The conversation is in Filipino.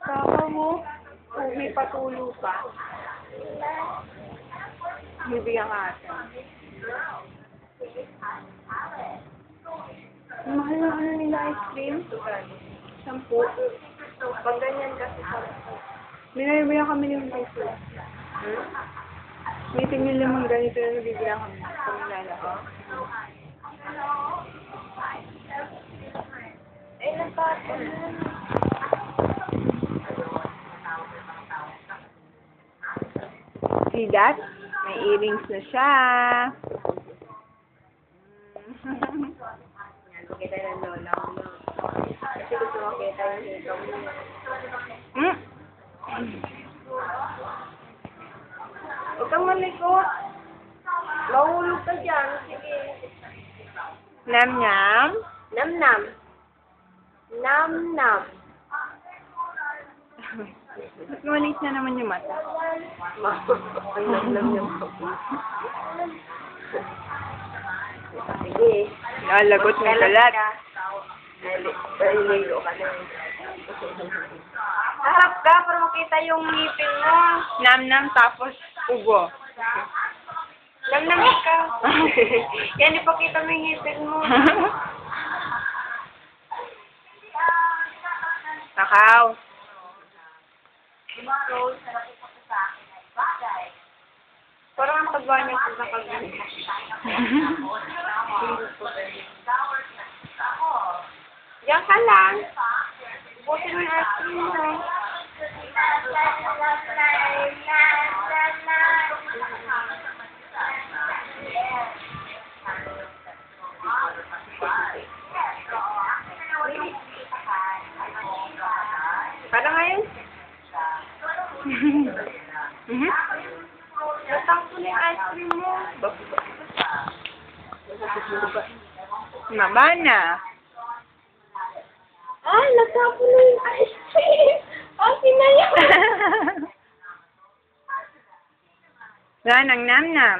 Tama mo. Kung may patulo pa. Bibigyan ka ata. Mahal na ano nila ice cream? 10. Pag ganyan kasi binibigyan kami ng ice cream. May tingin lamang ganito na nabibigyan kami. Pamilala ko. Eh, nagpapon na. See that? May earrings na siya. Yan, makita ng lola ko. Kasi gusto makita yung hito mo. Huwag kang malikot. Mahulog ka dyan. Sige. Nam-nam? Nam-nam. Nam-nam. Ba't maliit na naman yung mata? Ang nam-nam yung mata. Sige. Nalagot ng kalat. Naligo ka na. Harap ka para makita yung ngipin mo. Nam-nam tapos ubo. Nam-nam ka. Yan, ipakita mo yung ngipin mo. Takaw. Parang ang taba niya sa nakaganda. Diyan ka lang. Butin mo yung ice cream mo. Para ngayon? Natangko na yung ice cream mo. Mama na. Ay, natangko na yung ice cream. Akin na yan. Yan ang nam-nam.